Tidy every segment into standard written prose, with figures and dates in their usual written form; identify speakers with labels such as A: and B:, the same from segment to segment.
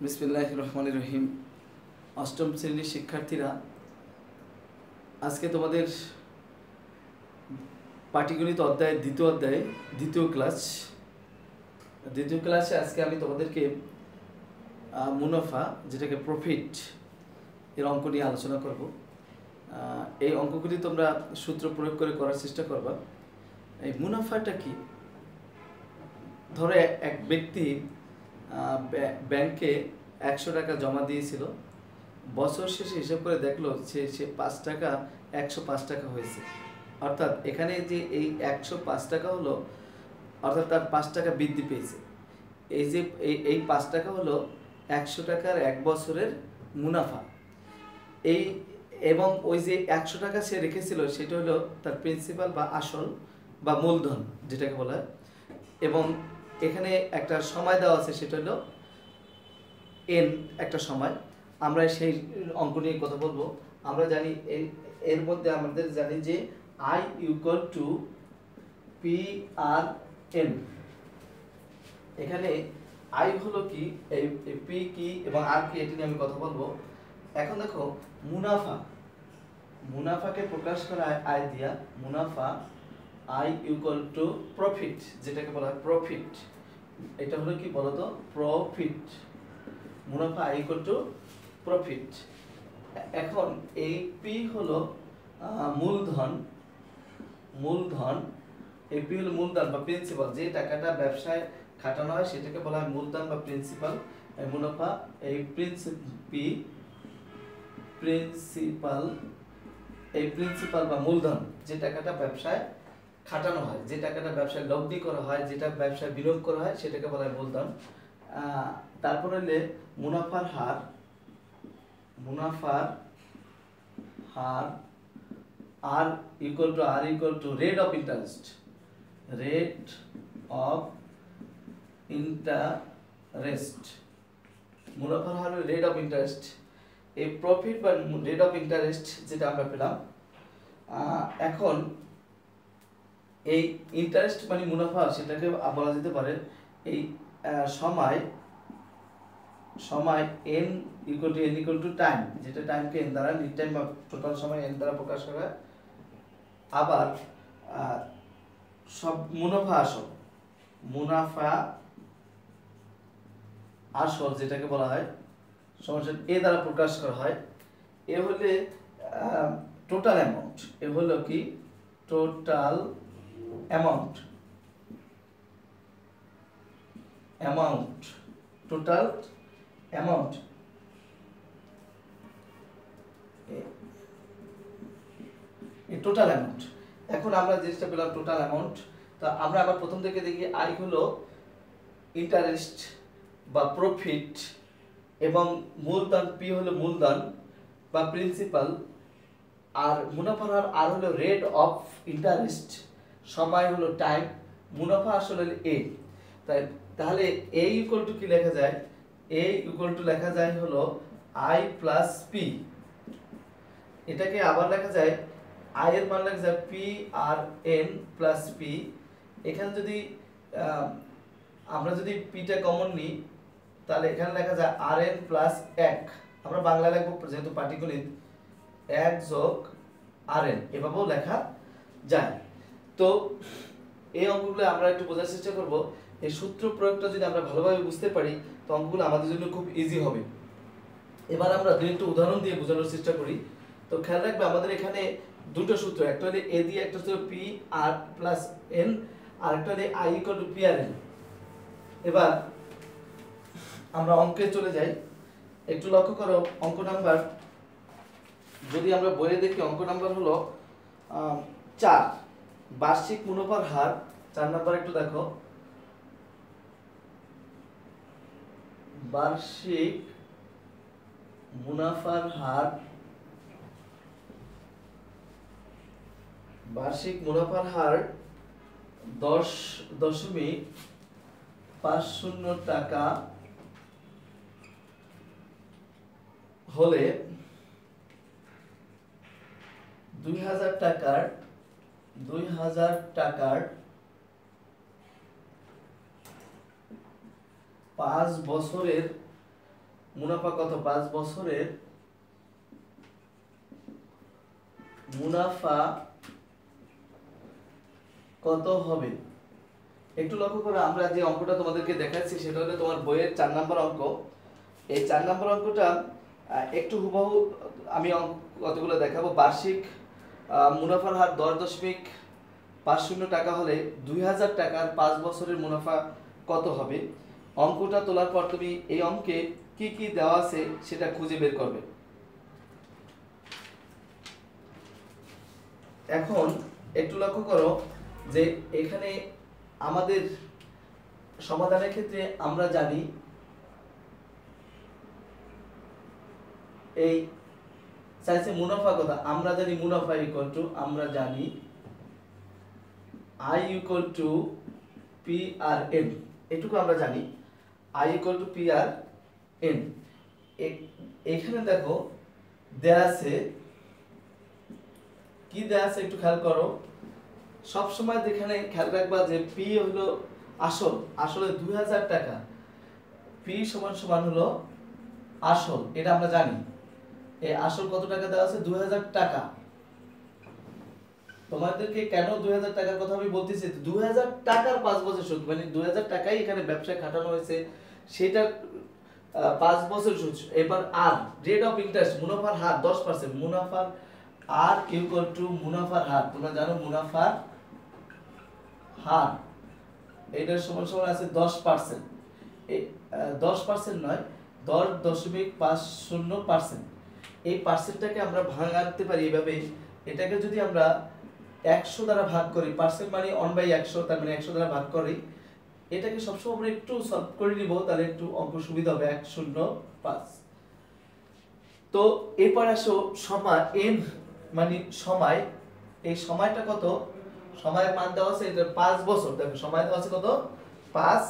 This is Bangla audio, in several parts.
A: বিসমিল্লাহির রহমানির রহিম। অষ্টম শ্রেণীর শিক্ষার্থীরা, আজকে তোমাদের পাটিগণিত অধ্যায়ের দ্বিতীয় ক্লাসে আজকে আমি তোমাদেরকে মুনাফা, যেটাকে প্রফিট, এর অঙ্ক নিয়ে আলোচনা করব। এই অঙ্কগুলি তোমরা সূত্র প্রয়োগ করে করার চেষ্টা করবা। এই মুনাফাটা কি? ধরো এক ব্যক্তি ব্যাংকে 100 টাকা জমা দিয়েছিল, বছর শেষে হিসাব করে দেখলো সে 5 টাকা 105 টাকা হয়েছে। অর্থাৎ এখানে যে এই 105 টাকা হলো, অর্থাৎ তার 5 টাকা বৃদ্ধি পেয়েছে। এই যে এই 5 টাকা হলো 100 টাকার এক বছরের মুনাফা। এবং ওই যে 100 টাকা সে রেখেছিল সেটা হলো তার প্রিন্সিপাল বা আসল বা মূলধন যেটাকে বলা হয়। এবং এখানে একটা সময় দেওয়া আছে, সেটা হলো এন, একটা সময়। আমরা সেই অঙ্ক নিয়ে কথা বলবো। আমরা জানি এর মধ্যে আমাদের জানি যে I equal to P R N. এখানে আই হলো কি, এই পি কি এবং আর কি, এটি নিয়ে আমি কথা বলবো। এখন দেখো, মুনাফাকে প্রকাশ করা হয় আই দিয়া। মুনাফা আই ইকুয়াল টু প্রফিট, যেটাকে বলা হয় প্রফিট। এটা হলো কি বলতো? প্রফিট। মুনাফা আই ইকুয়াল টু প্রফিট। এখন এই পি হলো মূলধন। এই পি হলো মূলধন বা প্রিন্সিপাল। যে টাকাটা ব্যবসায় খাটানো হয় সেটাকে বলা হয় মূলধন বা প্রিন্সিপাল। এই মুনাফা, এই প্রিন্সিপাল বা মূলধন, যে টাকাটা ব্যবসায় খাটানো হয়, যে টাকাটা ব্যবসায় লব্ধি করা হয়, যেটা ব্যবসায় বিনিয়োগ করা হয়, সেটাকে বলা হয় মূলধন। তারপরে হলে মুনাফার হার আর equal to rate of interest. মুনাফার হার রেট অফ ইন্টারেস্ট। এই প্রফিট বা রেট অফ ইন্টারেস্ট যেটা আমরা পেলাম। এখন এই ইন্টারেস্ট মানে মুনাফা, সেটাকে বলা যেতে পারে এই সময় n ইকুয়াল টু টাইম, যেটা টাইমকে n দ্বারা, লিড টাইম বা টোটাল সময় n দ্বারা প্রকাশ করা। আবার সব মুনাফা আসল যেটাকে বলা হয় সমস্যা এ দ্বারা প্রকাশ করা হয়। এ হলে টোটাল অ্যামাউন্ট। এ হলো কি total amount. Total amount. Total amount. এখন আমরা জিনিসটা পেলাম টোটাল অ্যামাউন্ট। তো আমরা আবার প্রথম থেকে দেখি, আই হলো ইন্টারেস্ট বা প্রফিট, এবং মূলধন পি হলো মূলধন বা প্রিন্সিপাল, আর মুনাফার হার আর হলো রেট অফ ইন্টারেস্ট, সময় হলো টাইম, মুনাফা আসলে এ। তাহলে এ ইকুয়াল টু কি লেখা যায়? এ ইকুয়াল টু লেখা যায় হলো আই প্লাস পি। এটাকে আবার লেখা যায়, আই এর মান লেখা যায় P R N plus P. এখানে যদি আমরা যদি পিটা কমন নিই, তাহলে এখানে লেখা যায় আর এন প্লাস 1। আমরা বাংলা লিখবো যেহেতু পাটিগণিত, 1 যোগ আর এন, এভাবেও লেখা যায়। তো এই অঙ্কগুলো আমরা একটু বোঝার চেষ্টা করব। এই সূত্র প্রয়োগটা যদি আমরা ভালোভাবে বুঝতে পারি, তো অঙ্কগুলো আমাদের জন্য খুব ইজি হবে। এবার আমরা দুটো উদাহরণ দিয়ে বোঝানোর চেষ্টা করি। তো খেয়াল রাখবে, আমাদের এখানে দুটো সূত্র, একটা হলো এ দিয়ে, একটা হচ্ছে পি আর প্লাস এন, আর একটা হলো I equal to P R N. এবার আমরা অঙ্কে চলে যাই। একটু লক্ষ্য করো, অঙ্ক নাম্বার যদি আমরা বইয়ে দেখি, অঙ্ক নাম্বার হলো 4, বার্ষিক মুনাফার হার। 4 নাম্বার একটু দেখো, বার্ষিক মুনাফার হার। বার্ষিক মুনাফার হার 10.50 টাকা হলে 2000 টাকার 5 বছরের মুনাফা কত, 5 বছরের মুনাফা কত হবে। একটু লক্ষ্য করো, আমরা যে অঙ্কটা তোমাদেরকে দেখাচ্ছি সেটা হলো তোমার বইয়ের 4 নম্বর অঙ্ক। এই 4 নম্বর অঙ্কটা একটু হুবহু আমি কতগুলো দেখাবো। বার্ষিক মুনাফার হার 10.50 টাকা হলে 2000 টাকার 5 বছরের মুনাফা কত হবে। অঙ্কটা তোলার পর তুমি এই অঙ্কে কি কি দেওয়া আছে সেটা খুঁজে বের করবে। এখন একটু লক্ষ্য করো যে এখানে আমাদের সমাধানের ক্ষেত্রে আমরা জানি এই চাইছে মুনাফা কথা, আমরা জানি মুনাফা ইকুয়াল টু, আমরা জানি I equal to P R N, এটুকু আমরা জানি I equal to P R N. এখানে দেখো দেয়া আছে, কি দেয়া আছে একটু খেয়াল করো। সব সময় যেখানে খেয়াল রাখবা যে পি হলো আসল, আসলে 2000 টাকা, পি সমান সমান হলো আসল, এটা আমরা জানি। এই আসল কত টাকা দেওয়া আছে, 2000 টাকা। তোমাদেরকে কেন 2000 টাকার কথা আমি বলতেছি, 2000 টাকার 5 বছর সুদ, মানে 2000 টাকাই এখানে ব্যবসায় খাটানো হয়েছে, সেটা 5 বছর সুদ। এবার আর রেট অফ ইন্টারেস্ট, মুনাফার হার 10%, মুনাফার আর ইকুয়াল টু মুনাফার হার, তোমরা জানো মুনাফার হার এটার সমান সমান আছে 10%, 10% নয় 10.50%। এই পার্সেন্টটাকে আমরা ভাঙাতে পারি এভাবে, এটাকে যদি আমরা 100 দ্বারা ভাগ করি, পার্সেন্ট মানে 1/100, তার মানে 100 দ্বারা ভাগ করি, এটাকে সবসময় আমরা একটু সলভ করে নিব, তাহলে একটু অঙ্ক সুবিধা হবে। 105। তো এরপর আসো সময়, এন মানে সময়, এই সময়টা কত, সময়ের মান দেওয়া আছে এটা 5 বছর। দেখো সময় দেওয়া আছে কত, 5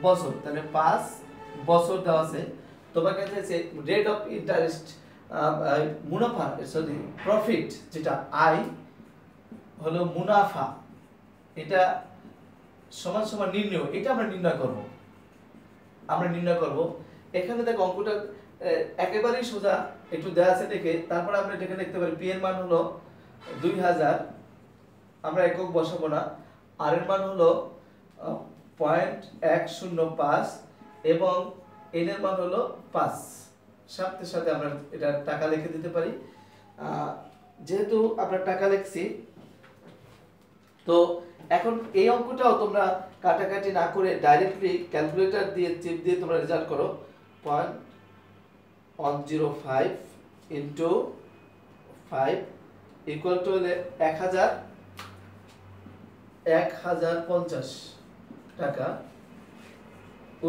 A: বছর, তাহলে 5 বছর দেওয়া আছে। তোমার কাছে আছে রেট অফ ইন্টারেস্ট, মুনাফা সরি প্রফিট, যেটা আই হলো মুনাফা, এটা সমান সমান নির্ণয়, এটা আমরা নির্ণয় করব। এখানে দেখো অঙ্কটা একেবারেই সোজা, একটু দেওয়া আছে দেখে তারপর আমরা এটাকে দেখতে পারি। পি এর মান হলো 2000, আমরা একক বসাবো না, আর এর মান হলো 0.105 এবং এন এর মান হলো 5। সাথে সাথে আমরা এটা টাকা লিখে দিতে পারি। যেহেতু আমরা টাকা লিখছি, তো এখন এই অঙ্কটাও তোমরা কাটাকাটি না করে ডাইরেক্টলি ক্যালকুলেটর দিয়ে চিপ দিয়ে তোমরা রেজাল্ট করো। 0.105 ইন্টু 5 ইকুয়াল টু হলে 1050 টাকা।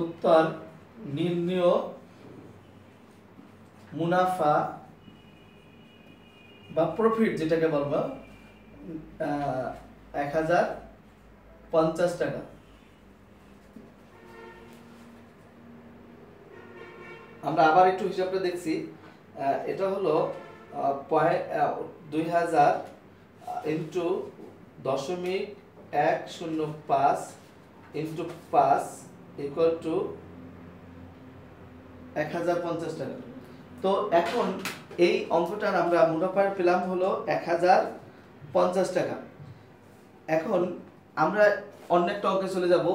A: উত্তর নির্ণয় মুনাফা বা প্রফিট যেটাকে বলবো 1050 টাকা। আমরা আবার একটু হিসাবটা দেখছি, এটা হলো 2000 ইন্টু 0.105 ইন্টু 5 ইকুয়াল টু 1050 টাকা। তো এখন এই অঙ্কটার আমরা মুনাফা পেলাম হলো 1050 টাকা। এখন আমরা অন্য একটা অঙ্কে চলে যাব।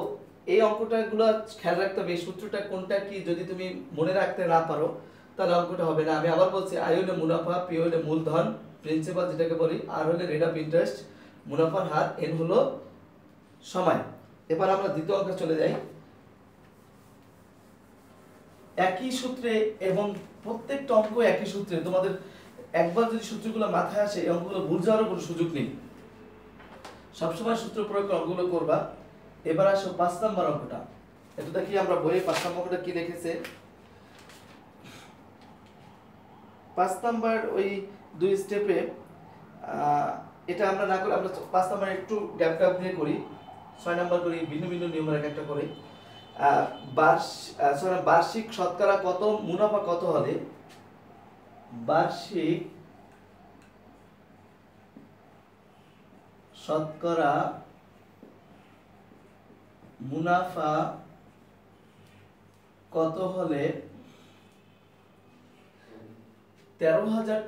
A: এই অঙ্কটাগুলো খেয়াল রাখতে হবে, এই সূত্রটা কোনটা কি যদি তুমি মনে রাখতে না পারো তাহলে অঙ্কটা হবে না। আমি আবার বলছি, আই হলে মুনাফা, পি হলে মূলধন প্রিন্সিপাল যেটাকে বলি, আর হলে রেট অফ ইন্টারেস্ট মুনাফার হার, এন হলো সময়। এবার আমরা দ্বিতীয় অঙ্কে চলে যাই। একই সূত্রে এবং প্রত্যেকটা অঙ্ক একই সূত্রে, তোমাদের একবার যদি সূত্রগুলো মাথায় আসে এই অঙ্কগুলো ভুল যাওয়ার কোনো সুযোগ নেই, সবসময় সূত্র প্রয়োগ করে অঙ্কগুলো করবা। এবার আসো 5 নম্বর অঙ্কটা, এটা দেখি আমরা বইয়ে 5 নম্বর অঙ্কটা কি লিখেছে। 5 নাম্বার ওই 2 স্টেপে, এটা আমরা না করে আমরা 5 নাম্বার একটু গ্যাপ গ্যাপ দিয়ে করি, 6 নাম্বার করি, ভিন্ন ভিন্ন নিয়মের একটা করি। বার্ষিক শতকরা কত মুনাফা কত হলে, বার্ষিক শতকরা মুনাফা কত হলে 13,000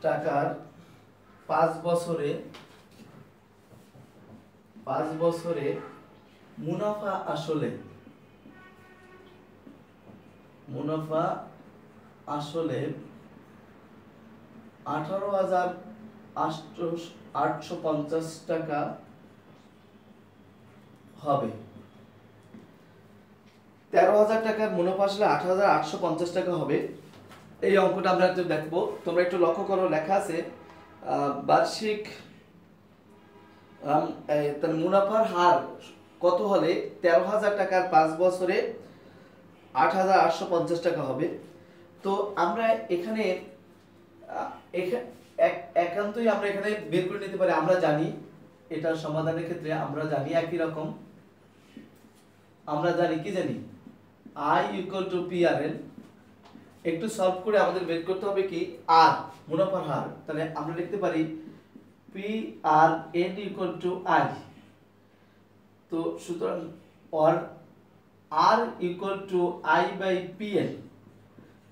A: টাকার 5 বছরে মুনাফা আসলে 18,850 টাকা হবে। 13,000 টাকার মুনাফা আসলে 18,850 টাকা হবে। এই অঙ্কটা আমরা একটু দেখবো, তোমরা একটু লক্ষ্য করো, লেখা আছে বার্ষিক তার মুনাফার হার কত হলে 13,000 টাকার 5 বছরে 8,850 টাকা হবে। তো আমরা এখানে একান্তই আমরা এখানে বের করে নিতে পারি। আমরা জানি এটার সমাধানের ক্ষেত্রে আমরা জানি একই রকম, আমরা জানি কি জানি I = PRN। একটু সলভ করে আমাদের বের করতে হবে কি আর মুনাফার হার। তাহলে আমরা লিখতে পারি PRN = I। তো সুতরাং or R = I/PN।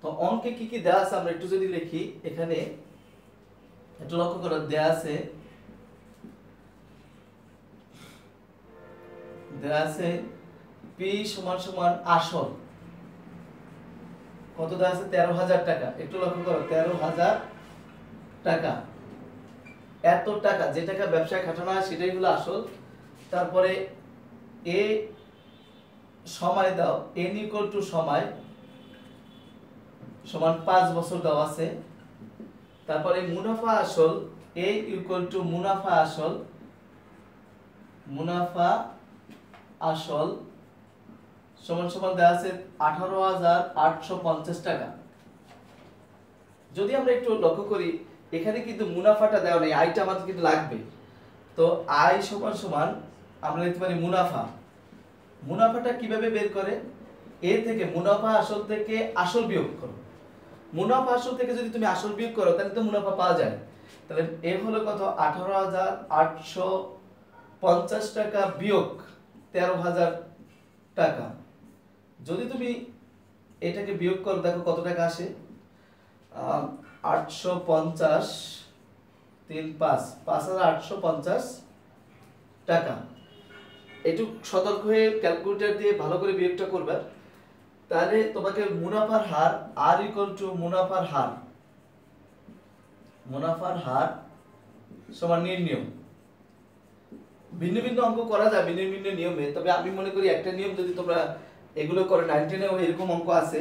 A: তো অঙ্কে কি কি দেওয়া আছে আমরা একটু যদি লিখি, এখানে একটু লক্ষ্য করো, দেওয়া আছে P = আসল কত দেওয়া আছে 13,000 টাকা। একটু লক্ষ্য করো 13,000 টাকা, এত টাকা যে টাকা ব্যবসায় খাটানো হয় সেটাই হলো আসল। তারপরে এ সময় দাও n = সময় সমান 5 বছর দেওয়া আছে। তারপরে মুনাফা আসল A = মুনাফা আসল সমান সমান দেওয়া আছে 18,850 টাকা। যদি আমরা একটু লক্ষ্য করি এখানে কিন্তু মুনাফাটা দেওয়া নেই, আয়টা আমাদের কিন্তু লাগবে। তো আয় সমান আমরা লিখতে পারি মুনাফাটা কিভাবে বের করে, এ থেকে মুনাফা আসল থেকে আসল বিয়োগ করো। মুনাফা আসল থেকে যদি তুমি আসল বিয়োগ করো তাহলে তো মুনাফা পাওয়া যায়। তাহলে এ হলো কত 18,850 টাকা বিয়োগ 13,000 টাকা। যদি তুমি এটাকে বিয়োগ করো দেখো কত টাকা আসে, 850 3 5 5,850 টাকা। একটু সতর্ক হয়ে ক্যালকুলেটর দিয়ে ভালো করে বিয়োগটা করবে, তাহলে তোমাকে মুনাফার হার R = মুনাফার হার সমান নির্ণয়। ভিন্ন ভিন্ন অঙ্ক করা যায় ভিন্ন ভিন্ন নিয়মে, তবে আমি মনে করি একটা নিয়ম যদি তোমরা এগুলো করে 19 এরকম অঙ্ক আছে,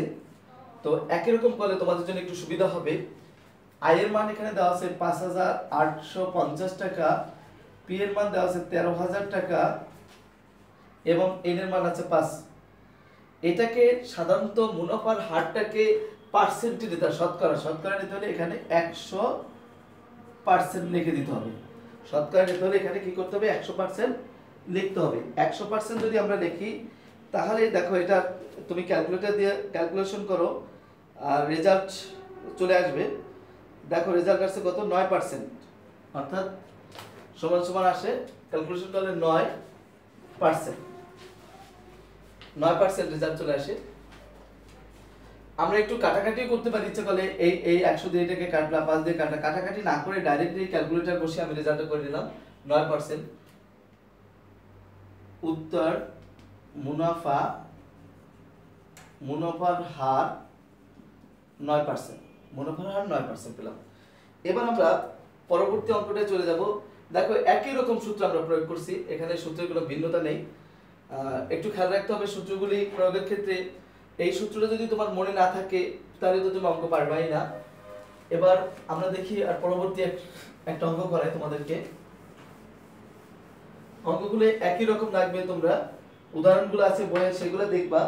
A: তো একই রকম করলে তোমাদের জন্য একটু সুবিধা হবে। আয়ের মান এখানে দেওয়া আছে 5,850 টাকা, পি এর মান দেওয়া আছে 13,000 টাকা এবং এন এর মান আছে 5। এটাকে সাধারণত মুনাফার হারটাকে পার্সেন্টে দিতে হয়, শতকরা নিতে হলে এখানে 100% লিখে দিতে হবে। শতকরা নিতে হলে এখানে কি করতে হবে 100% লিখতে হবে। 100% যদি আমরা লিখি তাহলে দেখো এটা তুমি ক্যালকুলেটর দিয়ে ক্যালকুলেশন করো আর রেজাল্ট চলে আসবে। দেখো রেজাল্ট আসছে কত 9%, অর্থাৎ সমান আসে ক্যালকুলেশন করলে 9% রেজাল্ট চলে আসে। আমরা একটু কাটাকাটি করতে পারি ইচ্ছা করলে, এই 100 দিয়ে এটাকে কাটলাম 5 দিয়ে কাটাকাটি না করে ডাইরেক্টলি ক্যালকুলেটর বসে আমি রেজাল্টটা করে নিলাম 9%। উত্তর মুনাফার হার 9%, মুনাফার হার 9% পেলাম। এবার আমরা পরবর্তী অঙ্কটায় চলে যাব। দেখো একই রকম সূত্র আমরা প্রয়োগ করছি, এখানে সূত্রের কোনো ভিন্নতা নেই। একটু খেয়াল রাখতে হবে সূত্রগুলি প্রয়োগের ক্ষেত্রে, এই সূত্রটা যদি তোমার মনে না থাকে তাহলে তো তুমি অঙ্ক পারবাই না। এবার আমরা দেখি আর পরবর্তী একটা অঙ্ক করাই তোমাদেরকে। অঙ্কগুলো একই রকম লাগবে, তোমরা উদাহরণগুলো আছে বইয়ে সেগুলো দেখবা,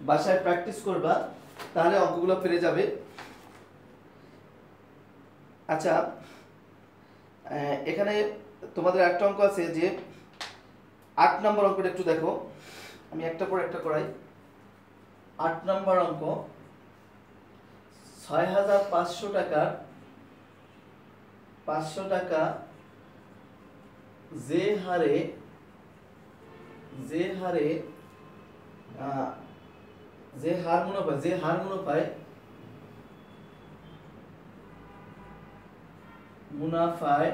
A: বাসায় প্র্যাকটিস করবা, তাহলে অঙ্কগুলো পেরে যাবে। আচ্ছা, এখানে তোমাদের একটা অঙ্ক আছে যে 8 নম্বর অঙ্কটা একটু দেখো, আমি একটা পর একটা করাই। 8 নম্বর অঙ্ক 6,500 টাকার 500 টাকা যে হারে যে হার মুনাফায় মুনাফায়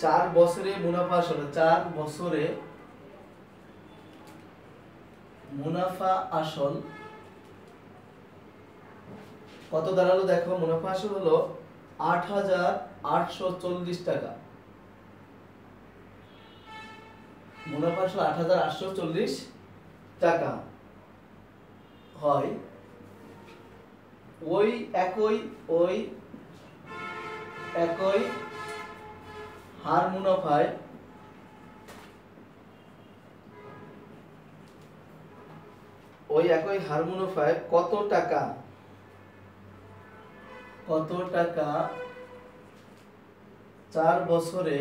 A: 4 বছরে মুনাফা আসলে 4 বছরে মুনাফা আসল কত দাঁড়ালো দেখো, মুনাফা আসল হলো 8,840 টাকা। মুনাফা আসল 8,840 টাকা হয়। ওই একই হার মুনাফায় কত টাকা 4 বছরে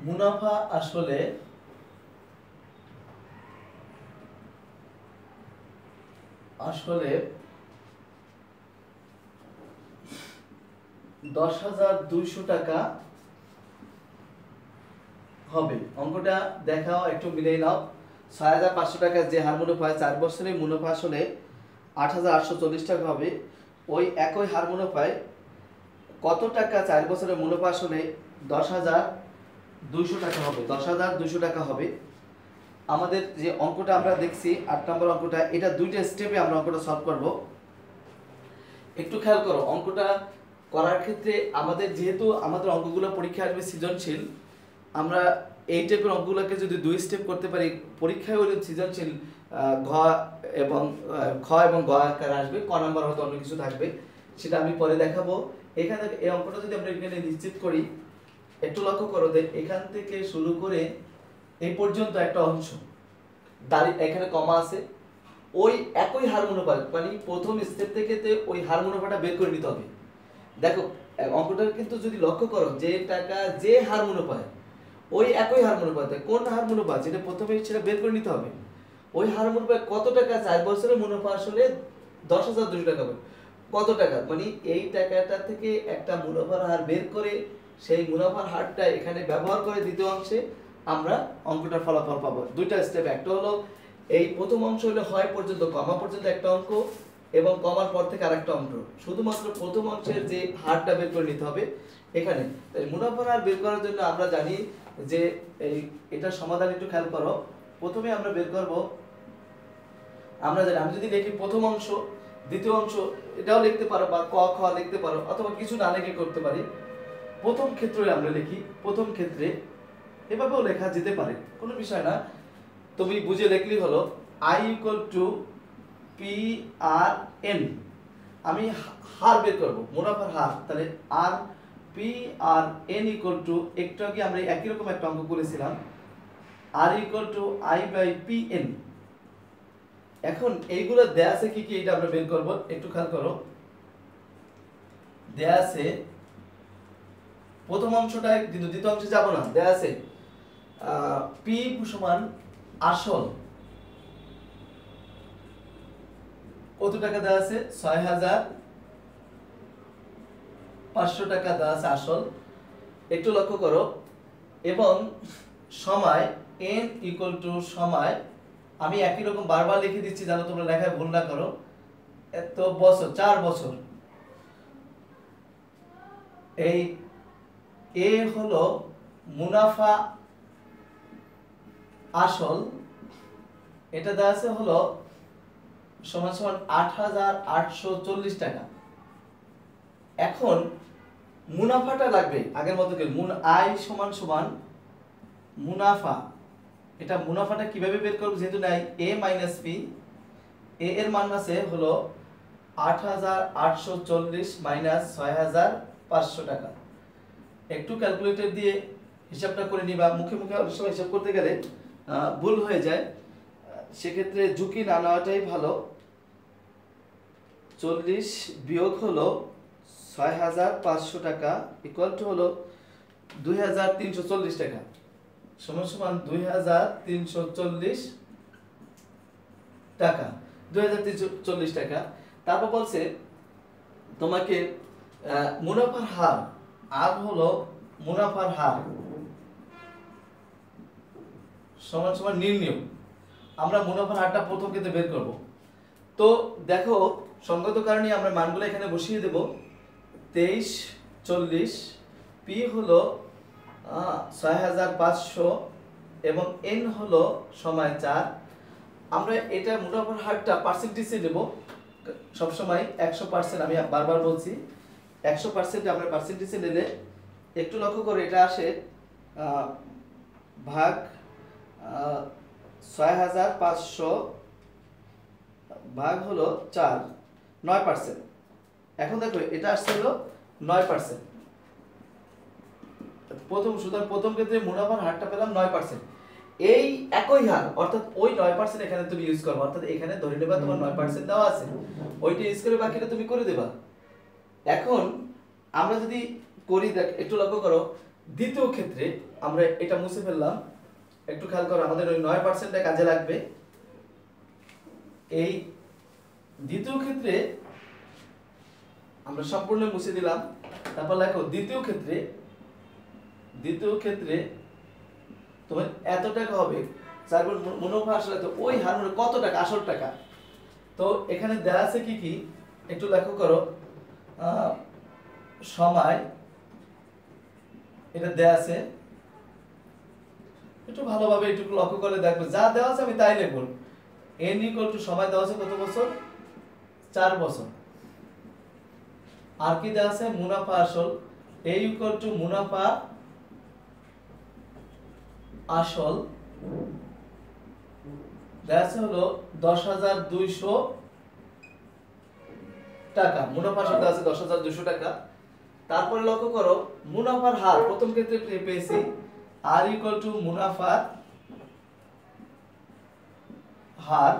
A: মুনাফা আসলে 10,200 টাকা হবে। অঙ্কটা দেখাও, একটু মিলিয়ে নাও। 6,500 টাকা যে হার মুনাফায় 4 বছরে মুনাফা আসলে 8,840 টাকা হবে। ওই একই হার মুনাফায় কত টাকা 4 বছরে মুনাফা আসলে 10,200 টাকা হবে। 10,200 টাকা হবে। আমাদের যে অঙ্কটা আমরা দেখছি 8 নম্বর অঙ্কটা, এটা দুইটা স্টেপে আমরা অঙ্কটা সলভ করব। একটু খেয়াল করো, অঙ্কটা করার ক্ষেত্রে আমাদের যেহেতু আমাদের অঙ্কগুলো পরীক্ষায় আসবে সৃজনশীল, আমরা এই টাইপের অঙ্কগুলোকে যদি 2 স্টেপ করতে পারি, পরীক্ষায় ওই সৃজনশীল ঘ এবং গ আকারে আসবে, ক নাম্বার হয়তো অন্য কিছু থাকবে, সেটা আমি পরে দেখাবো। এখান থেকে এই অঙ্কটা যদি আমরা এখানে নিশ্চিত করি, একটু লক্ষ্য করো যে এখান থেকে শুরু করে এই পর্যন্ত একটা অংশ এখানে কমা আছে, ওই একই হার মুনাফা, মানে প্রথম স্টেপ থেকে ওই হার মুনাফাটা বের করে নিতে হবে। দেখো অঙ্কটা কিন্তু যদি লক্ষ্য করো, যে টাকা যে হার মুনাফায় ওই একই হার মুনাফাতে, কোন হার মুনাফা যেটা প্রথমে সেটা বের করে নিতে হবে। ওই হার মুনাফায় কত টাকা 4 বছরের মুনাফা আসলে 10,200 টাকা হবে। কত টাকা মানে এই টাকাটা থেকে একটা মুনাফার হার বের করে সেই মুনাফার হারটা এখানে ব্যবহার করে দ্বিতীয় অংশে আমরা অঙ্কটার ফলাফল পাবো। দুইটা স্টেপ, একটা হলো এই প্রথম অংশ হলো হয় পর্যন্ত কমা পর্যন্ত একটা অঙ্ক, এবং কমার পর থেকে আরেকটা অঙ্ক। শুধুমাত্র প্রথম অংশের যে হারটা বের করে নিতে হবে এখানে। তাই মুনাফার হার বের করার জন্য আমরা জানি যে এটা সমাধান একটু খেয়াল করো। প্রথমে আমরা বের করব, আমরা জানি আমি যদি লিখি প্রথম অংশ দ্বিতীয় অংশ, এটাও লিখতে পারো বা ক খ লিখতে পারো, অথবা কিছু না লিখে করতে পারি। প্রথম ক্ষেত্রে আমরা লিখি, প্রথম ক্ষেত্রে এভাবেও লেখা যেতে পারে, কোনো বিষয় না, তুমি বুঝে লিখলেই হলো। I = PRN, আমি হার বের করব, মুনাফার হার। তাহলে আর PRN = একটু আগে আমরা একই রকম একটা অঙ্ক করেছিলাম, R = I/PN। এখন এইগুলো দেয়া আছে কি কি, এটা আমরা বের করব। একটু খেয়াল করো, দেয়া আছে প্রথম অংশটা, কিন্তু দ্বিতীয় অংশে যাব না। দেয়া আছে P = আসল কত টাকা দেওয়া আছে, 6,500 টাকা দেওয়া আছে আসল। একটু লক্ষ্য করো, এবং সময় n = সময়, আমি একই রকম বারবার লিখে দিচ্ছি যেন তোমরা লেখায় ভুল না করো। এত বছর, 4 বছর। এই এ হলো মুনাফা আসল, এটা দেওয়া আছে হলো সমান সমান 8,840 টাকা। এখন মুনাফাটা লাগবে আগের মতো করে, আই সমান সমান মুনাফা। এটা মুনাফাটা কিভাবে বের করব, যেহেতু নাই a - p, a এর মান আছে হলো 8,840 - 6,500 টাকা। একটু ক্যালকুলেটর দিয়ে হিসাবটা করে নিবা, মুখে মুখে অনেক সময় হিসাব করতে গেলে ভুল হয়ে যায়, সেক্ষেত্রে ঝুঁকি না নেওয়াটাই ভালো। 40 বিয়োগ হলো 6,500 টাকা ইকুয়াল টু হলো 2,340 টাকা, সমান সমান 2,340 টাকা। 2,340 টাকা। তারপর বলছে তোমাকে মুনাফার হার, আর হলো মুনাফার হার সমান সমান নির্ণয়। আমরা মুনাফার হারটা প্রথম ক্ষেত্রে বের করব। তো দেখো সঙ্গত কারণে আমরা মানগুলো এখানে বসিয়ে দেব। 2340, পি হলো 6500 এবং এন হলো সময় 4। আমরা এটা মুনাফার হারটা পার্সেন্টেজে নেব সবসময় 100%। আমি বারবার বলছি 100% আমরা পার্সেন্টেজে নিলে একটু লক্ষ্য করে এটা আসে ভাগ 6500 ভাগ হলো 4, 9%। এখন দেখো এটা আসছে হলো 9%। প্রথম ক্ষেত্রে মুনাফার হারটা পেলাম 9%। এই একই হার অর্থাৎ ওই 9% এখানে তুমি ইউজ করবে, অর্থাৎ এখানে ধরে নেবা তোমার 9% দেওয়া আছে, ওইটা ইউজ করে বাকিটা তুমি করে দেবা। এখন আমরা যদি করি, দেখ একটু লক্ষ্য করো, দ্বিতীয় ক্ষেত্রে আমরা এটা মুছে ফেললাম। একটু খেয়াল করো, আমাদের ওই 9%টা কাজে লাগবে। এই দ্বিতীয় ক্ষেত্রে আমরা সম্পূর্ণ মুছে দিলাম। তারপর লেখো দ্বিতীয় ক্ষেত্রে তোমার এত টাকা হবে। তারপর মুনাফা আসলে তো ওই হার কত টাকা, আসল টাকা। তো এখানে দেওয়া আছে কি কি একটু লক্ষ্য করো। সময় এটা দেওয়া আছে, একটু ভালোভাবে একটু লক্ষ্য করে দেখবে। যা দেওয়া আছে আমি তাই লিখব। n = সময় দেওয়া আছে কত বছর, 4 বছর। আর কি দেওয়া আছে, মুনাফা আসল, a = মুনাফা আসল দেওয়া আছে হলো 10,200 টাকা। মুনাফা আসল দেওয়া আছে 10,200 টাকা। তারপরে লক্ষ্য করো মুনাফার হার প্রথম ক্ষেত্রে পেয়েছি r = মুনাফার হার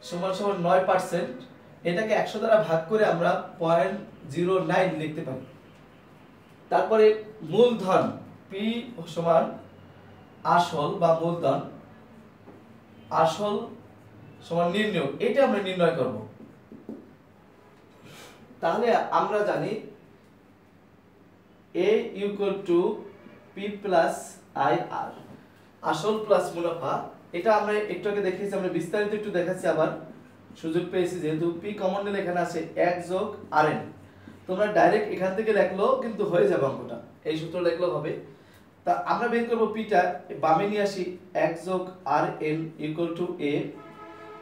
A: সমান সমান 9%। এটাকে 100 দ্বারা ভাগ করে আমরা 0.09 লিখতে পারি। তারপরে মূলধন p সমান আসল বা মূলধন আসল সমান নির্ণয়, এটা আমরা নির্ণয় করব। তাহলে আমরা জানি a = p + ir, আসল প্লাস মুনাফা। এটা আমরা একটু আগে দেখিয়েছি, আমরা বিস্তারিত একটু দেখাচ্ছি, আবার সুযোগ পেয়েছি যেহেতু p কমন নিলে এখানে আছে 1 + rn। তোমরা ডাইরেক্ট এখান থেকে লিখলেও কিন্তু হয়ে যাবে অঙ্কটা, এই সূত্র লিখলেও হবে। তা আমরা বের করব পিটা, বামে নিয়ে আসি 1 + rn = a।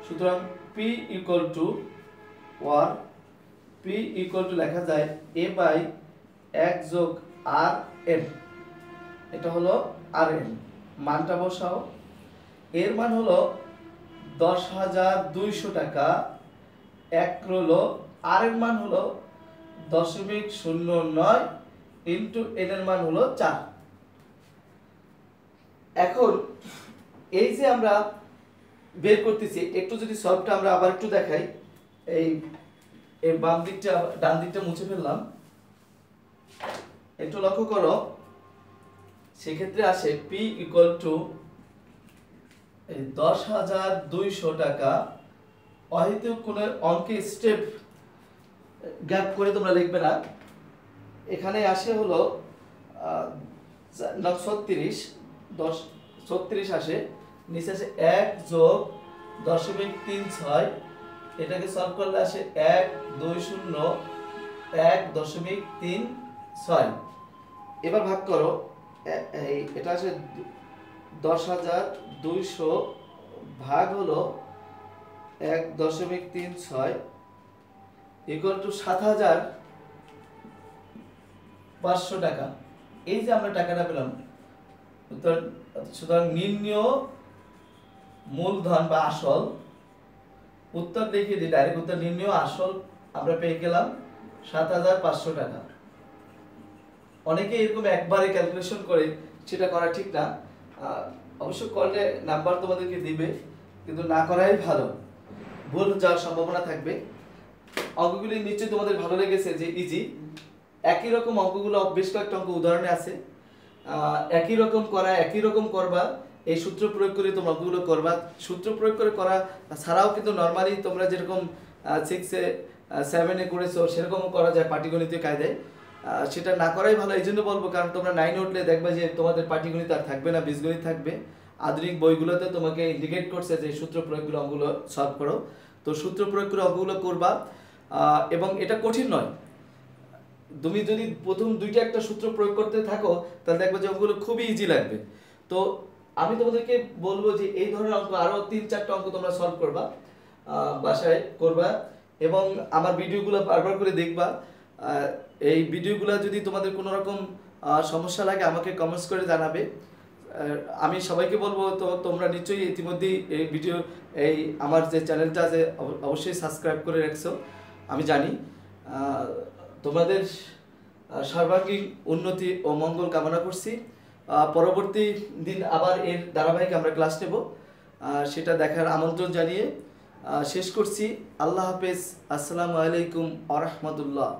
A: সুতরাং p = লেখা যায় a/1 + rn। এটা হলো rn, মানটা বসাও। এর মান হলো 10,200 টাকা। এক হলো r এর মান হলো 0.09 ইনটু n এর মান হলো 4। এখন এই যে আমরা বের করতেছি, একটু যদি সলভটা আমরা আবার একটু দেখাই। এই বাম দিকটা ডান দিকটা মুছে ফেললাম। একটু লক্ষ্য করো, সেক্ষেত্রে আসে p = 10,200 টাকা। অহেতুক কোনো অঙ্কে স্টেপ গ্যাপ করে তোমরা লিখবে না। এখানে আসে হলো 36 আসে, নিচে আসে 1 + 0.36। এটাকে সলভ করলে আসে 120 এবার ভাগ করো, এটা আসে 10,200 ভাগ হলো 1.36 = 7,500 টাকা। এই যে আমরা টাকাটা পেলাম, সুতরাং নির্ণয় মূলধন বা আসল, উত্তর দেখিয়ে দিই ডাইরেক্ট উত্তর, নির্ণয় আসল আমরা পেয়ে গেলাম 7,500 টাকা। অনেকে এরকম একবারে ক্যালকুলেশন করে, সেটা করা ঠিক না। অবশ্য করলে নাম্বার তোমাদেরকে দিবে, কিন্তু না করাই ভালো, ভুল যাওয়ার সম্ভাবনা থাকবে। অঙ্কগুলি নিশ্চয়ই তোমাদের ভালো লেগেছে, যে ইজি। একই রকম অঙ্কগুলো বেশ কয়েকটা অঙ্ক উদাহরণে আছে। একই রকম করা, একই রকম করবা, এই সূত্র প্রয়োগ করে তোমরা অঙ্কগুলো করবা। সূত্র প্রয়োগ করে করা ছাড়াও কিন্তু নর্মালি তোমরা যেরকম 6-এ 7-এ করেছো সেরকমও করা যায় পাটিগণিতীয় কায়দায়। সেটা না করাই ভালো, এই জন্য বলবো, কারণ তোমরা 9-এ উঠলে দেখবে যে তোমাদের পাটিগণিত আর থাকবে না, বীজগণিত থাকবে। আধুনিক বইগুলোতে তোমাকে ইন্ডিকেট করছে যে সূত্র প্রয়োগ করে অঙ্কগুলো সলভ করো। তো সূত্র প্রয়োগ করে অঙ্কগুলো করবা, এবং এটা কঠিন নয়। তুমি যদি প্রথম দুইটা একটা সূত্র প্রয়োগ করতে থাকো তাহলে দেখবে যে অঙ্কগুলো খুবই ইজি লাগবে। তো আমি তোমাদেরকে বলবো যে এই ধরনের অঙ্ক আরও 3-4টা অঙ্ক তোমরা সলভ করবা, বাসায় করবা, এবং আমার ভিডিওগুলো বারবার করে দেখবা। এই ভিডিওগুলো যদি তোমাদের কোনো রকম সমস্যা লাগে আমাকে কমেন্টস করে জানাবে। আমি সবাইকে বলবো, তো তোমরা নিশ্চয়ই ইতিমধ্যেই এই ভিডিও এই আমার যে চ্যানেলটা আছে অবশ্যই সাবস্ক্রাইব করে রাখছো, আমি জানি। তোমাদের সর্বাঙ্গীন উন্নতি ও মঙ্গল কামনা করছি। পরবর্তী দিন আবার এর ধারাবাহিক আমরা ক্লাস নেব, সেটা দেখার আমন্ত্রণ জানিয়ে শেষ করছি। আল্লাহ হাফেজ। আসসালামু আলাইকুম ওয়া রাহমাতুল্লাহ।